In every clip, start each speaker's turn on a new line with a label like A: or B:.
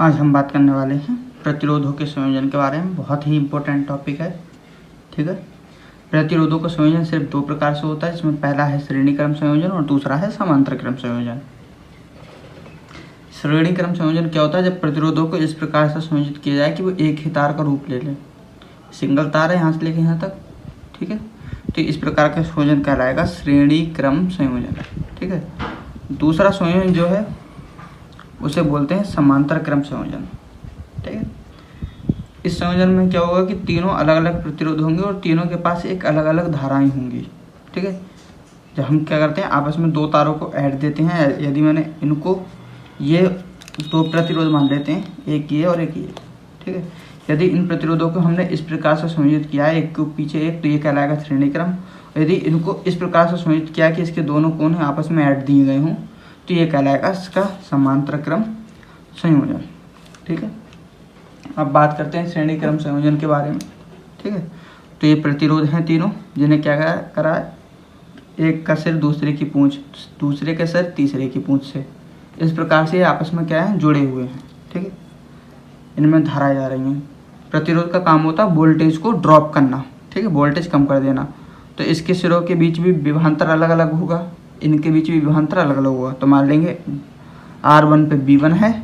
A: आज हम बात करने वाले हैं प्रतिरोधों के संयोजन के बारे में। बहुत ही इम्पोर्टेंट टॉपिक है, ठीक है। प्रतिरोधों का संयोजन सिर्फ दो प्रकार से होता है, इसमें पहला है श्रेणी क्रम संयोजन और दूसरा है समांतर क्रम संयोजन। श्रेणी क्रम संयोजन क्या होता है? जब प्रतिरोधों को इस प्रकार से संयोजित किया जाए कि वो एक ही तार का रूप ले ले। सिंगल तार है यहाँ से लेके यहाँ तक, ठीक है। तो इस प्रकार का संयोजन कहलाएगा श्रेणी क्रम संयोजन, ठीक है। दूसरा संयोजन जो है उसे बोलते हैं समांतर क्रम संयोजन, ठीक है। इस संयोजन में क्या होगा कि तीनों अलग अलग प्रतिरोध होंगे और तीनों के पास एक अलग अलग धाराएं होंगी, ठीक है। जब हम क्या करते हैं, आपस में दो तारों को ऐड देते हैं। यदि मैंने इनको ये दो प्रतिरोध मान लेते हैं, एक ये और एक ये, ठीक है। यदि इन प्रतिरोधों को हमने इस प्रकार से संयोजित किया है, एक के पीछे एक, तो ये कहलाएगा श्रेणी क्रम। यदि इनको इस प्रकार से संयोजित किया कि इसके दोनों कोण आपस में ऐड दिए गए हों, तो ये कहलाएगा इसका समांतर क्रम संयोजन, ठीक है। अब बात करते हैं श्रेणी क्रम संयोजन के बारे में, ठीक है। तो ये प्रतिरोध हैं तीनों, जिन्हें क्या करा है, एक का सिर दूसरे की पूंछ, दूसरे का सिर तीसरे की पूंछ से, इस प्रकार से ये आपस में क्या है, जुड़े हुए हैं, ठीक है। इनमें धाराएं जा रही हैं। प्रतिरोध का काम होता है वोल्टेज को ड्रॉप करना, ठीक है, वोल्टेज कम कर देना। तो इसके सिरों के बीच भी विभवांतर अलग अलग होगा, इनके बीच भी विभवांतर अलग अलग होगा। तो मान लेंगे R1 पे B1 है,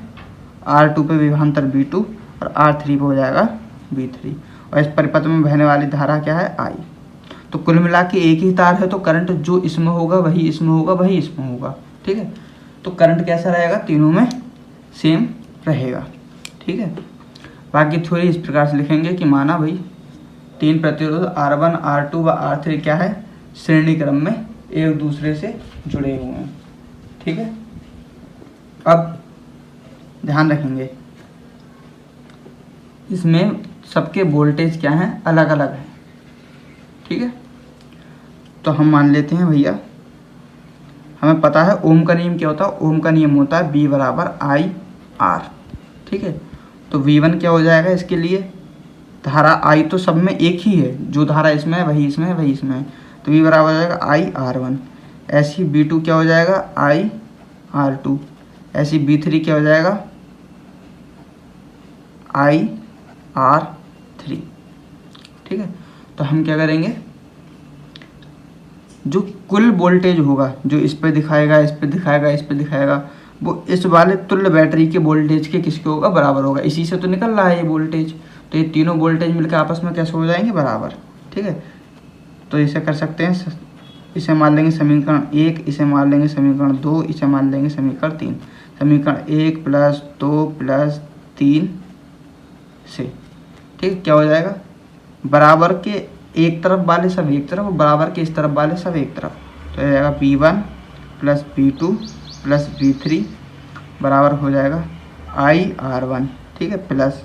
A: R2 पे विभवांतर B2 और R3 पे हो जाएगा B3। और इस परिपथ में बहने वाली धारा क्या है, I। तो कुल मिला के एक ही तार है, तो करंट जो इसमें होगा वही इसमें होगा, वही इसमें होगा, ठीक है। तो करंट कैसा रहेगा, तीनों में सेम रहेगा, ठीक है। बाकी थ्योरी इस प्रकार से लिखेंगे कि माना भाई तीन प्रतिरोध R1, R2 व R3 क्या है, श्रेणी क्रम में एक दूसरे से जुड़े हुए हैं, ठीक है। अब ध्यान रखेंगे, इसमें सबके वोल्टेज क्या हैं, अलग अलग हैं, ठीक है। तो हम मान लेते हैं भैया, हमें पता है ओम का नियम क्या होता है। ओम का नियम होता है V बराबर I R, ठीक है। तो V1 क्या हो जाएगा, इसके लिए धारा I तो सब में एक ही है, जो धारा इसमें है वही इसमें है, वही इसमें है। तो V बराबर हो जाएगा I R1। ऐसी B2 क्या हो जाएगा, I R2। ऐसी B3 क्या हो जाएगा, I R3, ठीक है। तो हम क्या करेंगे, जो कुल वोल्टेज होगा, जो इस पे दिखाएगा, इस पे दिखाएगा, इस पे दिखाएगा, वो इस वाले तुल्य बैटरी के वोल्टेज के किसके होगा, बराबर होगा। इसी से तो निकल रहा है ये वोल्टेज। तो ये तीनों वोल्टेज मिलकर आपस में कैसे हो जाएंगे, बराबर, ठीक है। तो इसे कर सकते हैं, इसे मान लेंगे समीकरण 1, इसे मान लेंगे समीकरण 2, इसे मान लेंगे समीकरण 3। समीकरण 1 + 2 + 3 से, ठीक है, क्या हो जाएगा, बराबर के एक तरफ वाले सब एक तरफ, बराबर के इस तरफ वाले सब एक तरफ। तो हो जाएगा B1 + B2 + B3 बराबर हो जाएगा I R1, ठीक है, प्लस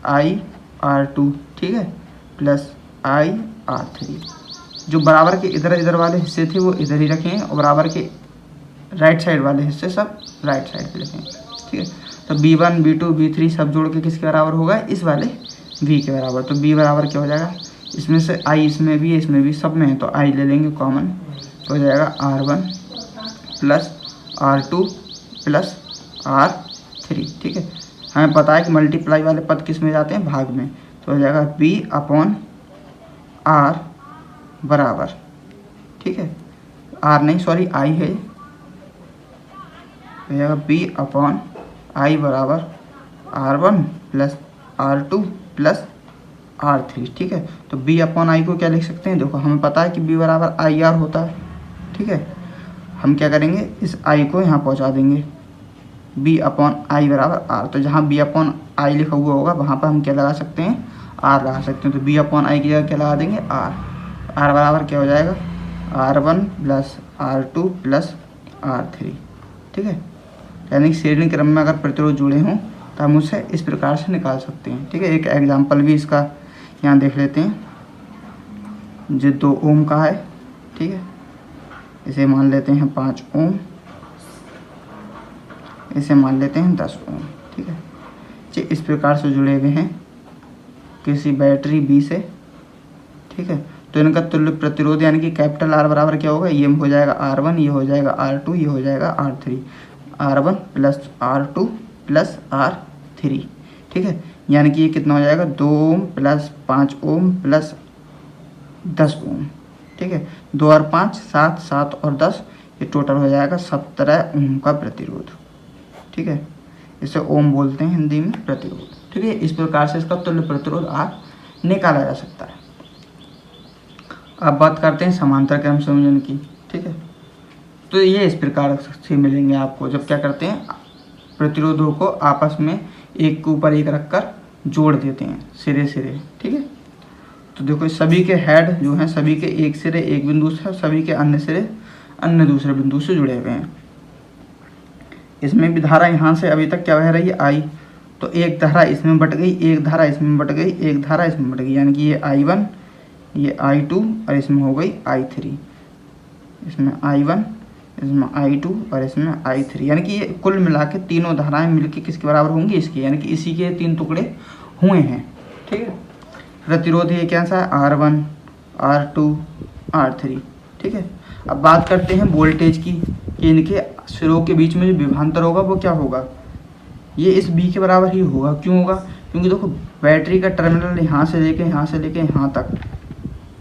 A: I R2, ठीक है, प्लस I R3। जो बराबर के इधर इधर वाले हिस्से थे वो इधर ही रखें और बराबर के राइट साइड वाले हिस्से सब राइट साइड पे लिखें, ठीक है। तो B1 B2 B3 सब जोड़ के किसके बराबर होगा, इस वाले V के बराबर। तो B बराबर क्या हो जाएगा, इसमें से I इसमें भी है, इसमें भी, सब में है, तो I ले लेंगे कॉमन। तो हो जाएगा R1 + R2 + R3, ठीक है। हमें पता है कि मल्टीप्लाई वाले पद किस में जाते हैं, भाग में। तो हो जाएगा B/R बराबर, ठीक है, R नहीं सॉरी I है, हो जाएगा B/I बराबर R1 + R2 + R3, ठीक है। तो B/I को क्या लिख सकते हैं, देखो हमें पता है कि B बराबर IR होता है, ठीक है। हम क्या करेंगे, इस I को यहाँ पहुँचा देंगे, B/I बराबर R। तो जहाँ B/I लिखा हुआ होगा वहाँ पर हम क्या लगा सकते हैं, R लगा सकते हैं। तो B/I की जगह क्या लगा देंगे, R बराबर क्या हो जाएगा, R1 + R2 + R3, ठीक है। यानी श्रेणी क्रम में अगर प्रतिरोध जुड़े हों तो हम उसे इस प्रकार से निकाल सकते हैं, ठीक है। एक एग्जाम्पल भी इसका यहाँ देख लेते हैं, जो 2 ओम का है, ठीक है। इसे मान लेते हैं 5 ओम, इसे मान लेते हैं 10 ओम, ठीक है। ये इस प्रकार से जुड़े हुए हैं किसी बैटरी B से, ठीक है। तो इनका तुल्य प्रतिरोध यानी कि कैपिटल R बराबर क्या होगा, ये हो जाएगा R1, ये हो जाएगा R2, ये हो जाएगा R3। R1 + R2 + 3, ठीक है। यानी कि ये कितना हो जाएगा 2 ओम प्लस 5 ओम प्लस 10 ओम, ठीक है। 2 और 5 7, 7 और 10, ये टोटल हो जाएगा 17 ओम का प्रतिरोध, ठीक है। इसे ओम बोलते हैं हिंदी में प्रतिरोध, ठीक है। इस प्रकार से इसका तुल्य प्रतिरोध R निकाला जा सकता है। अब बात करते हैं समांतर क्रम संयोजन की, ठीक है। तो ये इस प्रकार से मिलेंगे आपको जब क्या करते हैं, प्रतिरोधों को आपस में एक के ऊपर एक रखकर जोड़ देते हैं सिरे सिरे, ठीक है। तो देखो सभी के हेड जो हैं सभी के एक सिरे एक बिंदु से और सभी के अन्य सिरे अन्य दूसरे बिंदु से जुड़े हुए हैं। इसमें भी धारा यहाँ से अभी तक क्या बह रही है I, तो एक धारा इसमें बट गई, एक धारा इसमें बट गई, एक धारा इसमें बट गई, यानी कि ये I1 ये I2 और इसमें हो गई I3, इसमें I1 इसमें I2 और इसमें I3, यानी कि ये कुल मिला के तीनों धाराएं मिलके किसके बराबर होंगी, इसकी, यानी कि इसी के 3 टुकड़े हुए हैं, ठीक है। प्रतिरोध ये कैसा है R1 R2 R3, ठीक है। अब बात करते हैं वोल्टेज की कि इनके सिरों के बीच में जो विभवांतर होगा वो क्या होगा, ये इस B के बराबर ही होगा। क्यों होगा, क्योंकि देखो बैटरी का टर्मिनल यहाँ से लेके यहाँ तक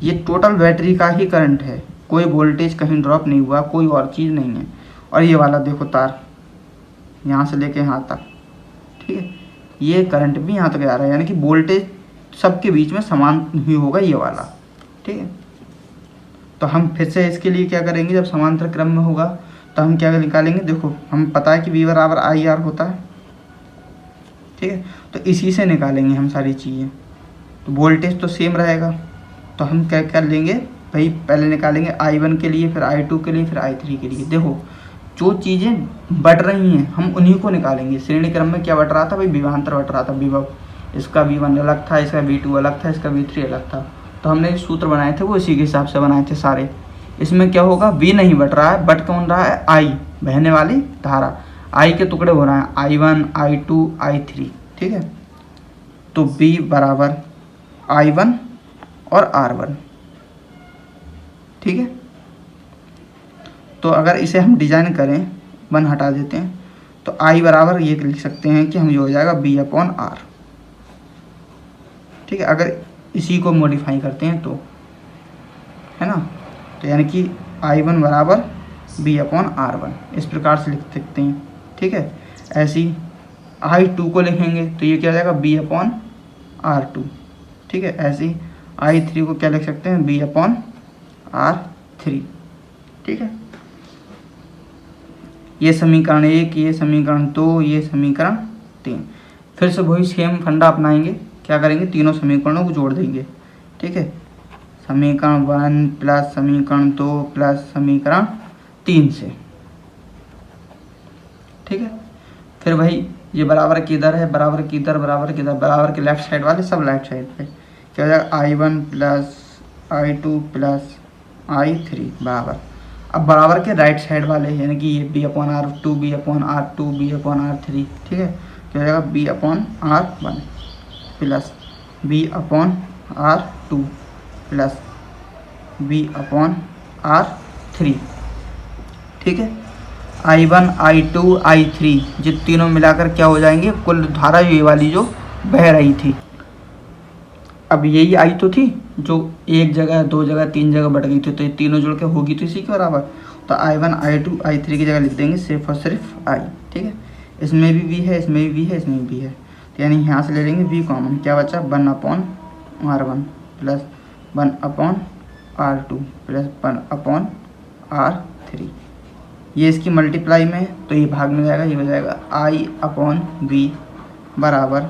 A: ये टोटल बैटरी का ही करंट है, कोई वोल्टेज कहीं ड्रॉप नहीं हुआ, कोई और चीज़ नहीं है। और ये वाला देखो तार यहाँ से लेके यहाँ तक, ठीक है, ये करंट भी यहाँ तक आ रहा है, यानी कि वोल्टेज सबके बीच में समान ही होगा ये वाला, ठीक है। तो हम फिर से इसके लिए क्या करेंगे, जब समांतर क्रम में होगा तो हम क्या निकालेंगे, देखो हम पता है कि V बराबर IR होता है, ठीक है। तो इसी से निकालेंगे हम सारी चीज़ें। तो वोल्टेज तो सेम रहेगा, तो हम क्या कर लेंगे भाई, पहले निकालेंगे I1 के लिए, फिर I2 के लिए, फिर I3 के लिए। देखो जो चीज़ें बढ़ रही हैं हम उन्हीं को निकालेंगे। श्रेणी क्रम में क्या बढ़ रहा था भाई, विभवांतर बढ़ रहा था, विभव, इसका V1 अलग था, इसका V2 अलग था, इसका V3 अलग था। तो हमने जो सूत्र बनाए थे वो इसी के हिसाब से बनाए थे सारे। इसमें क्या होगा, V नहीं बढ़ रहा है, बट कौन रहा है, I, बहने वाली धारा, I के टुकड़े हो रहे हैं, I1 I2 I3, ठीक है। तो V बराबर I1 और R1, ठीक है। तो अगर इसे हम डिजाइन करें, 1 हटा देते हैं, तो I बराबर ये लिख सकते हैं कि हम ये हो जाएगा V/R, ठीक है। अगर इसी को मॉडिफाई करते हैं तो, है ना, तो यानी कि I1 बराबर V/R1 इस प्रकार से लिख सकते हैं, ठीक है। ऐसी I2 को लिखेंगे तो ये क्या हो जाएगा V/R2, ठीक है। ऐसी I3 को क्या लिख सकते हैं, V/R3, ठीक है। ये समीकरण 1, ये समीकरण 2, ये समीकरण 3। फिर से वही सेम फंडा अपनाएंगे, क्या करेंगे, तीनों समीकरणों को जोड़ देंगे, ठीक है। समीकरण 1 प्लस समीकरण 2 प्लस समीकरण 3 से, ठीक है। फिर भाई ये बराबर किधर है, बराबर किधर, बराबर किधर, बराबर के लेफ्ट साइड वाले सब लेफ्ट साइड पे, क्या हो जाएगा I1 plus I2 plus I3 बराबर। अब बराबर के राइट साइड वाले यानी कि ये V/R2 V/R2 V/R3, ठीक है, क्या हो जाएगा V/R1 plus V/R2 plus V/R3, ठीक है। I1 I2 I3 ये तीनों मिलाकर क्या हो जाएंगे, कुल धारा ये वाली जो बह रही थी। अब यही I तो थी जो एक जगह, 2 जगह, 3 जगह बढ़ गई थी, तो ये तीनों जुड़ के होगी तो इसी के बराबर। तो I1 I2 I3 की जगह लिख देंगे सिर्फ और सिर्फ I, ठीक है। इसमें भी V है, इसमें भी V है, इसमें भी है, तो यानी यहाँ से ले लेंगे V कॉमन, क्या बचा 1/R1 plus 1/R2 plus 1/R3। ये इसकी मल्टीप्लाई में तो ये भाग में जाएगा, ये हो जाएगा I/V बराबर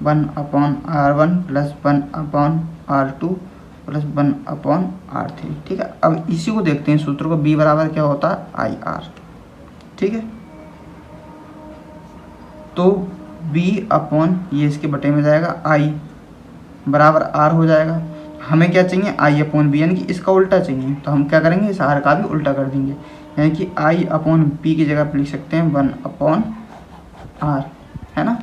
A: 1/R1 plus 1/R2 plus 1/R3, ठीक है। अब इसी को देखते हैं सूत्र को, B बराबर क्या होता है IR, ठीक है। तो B/ये इसके बटे में जाएगा, I बराबर R हो जाएगा। हमें क्या चाहिए, I/B, यानी कि इसका उल्टा चाहिए, तो हम क्या करेंगे, इस R का भी उल्टा कर देंगे, यानी कि I/B की जगह पर लिख सकते हैं 1/R, है ना,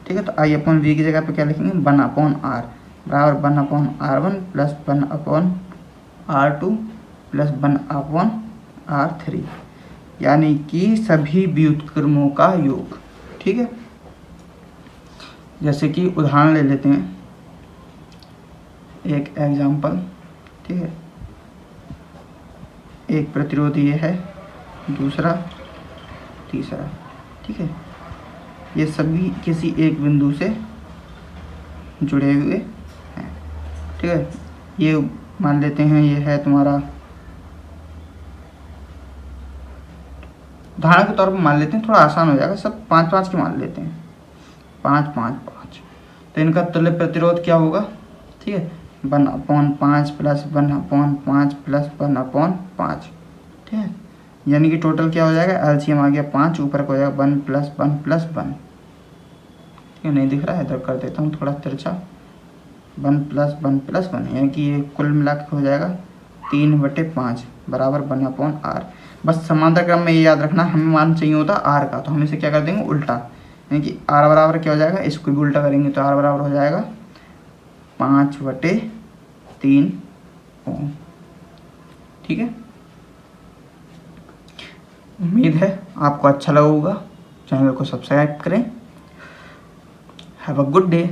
A: ठीक है। तो I/B की जगह पे क्या लिखेंगे 1/R बराबर 1/R1 plus 1/R2 plus 1/R3, यानी कि सभी व्युत्क्रमों का योग, ठीक है। जैसे कि उदाहरण ले लेते हैं, एक एग्जाम्पल, ठीक है। एक प्रतिरोध ये है, दूसरा, तीसरा, ठीक है। ये सभी किसी एक बिंदु से जुड़े हुए हैं, ठीक है। ये मान लेते हैं ये है तुम्हारा, उदाहरण के तौर पर मान लेते हैं, थोड़ा आसान हो जाएगा, सब 5-5 के मान लेते हैं, 5-5-5। तो इनका तुल्य प्रतिरोध क्या होगा, ठीक है, 1/5 प्लस 1/5 प्लस 1/5, ठीक है। यानी कि टोटल क्या हो जाएगा, एलसीएम आ गया 5, ऊपर को हो जाएगा 1 + 1 + 1, ठीक है। नहीं दिख रहा है, इधर कर देता हूँ थोड़ा तिरछा, 1 + 1 + 1, यानी कि ये कुल मिला के हो जाएगा 3/5 बराबर 1/r। बस समांतर क्रम में ये याद रखना, हमें मान चाहिए होता r का, तो हम इसे क्या कर देंगे, उल्टा, यानी कि r बराबर क्या हो जाएगा, इसको भी उल्टा करेंगे तो r बराबर हो जाएगा 5/3 ओम, ठीक है। उम्मीद है आपको अच्छा लगा होगा। चैनल को सब्सक्राइब करें। Have a good day.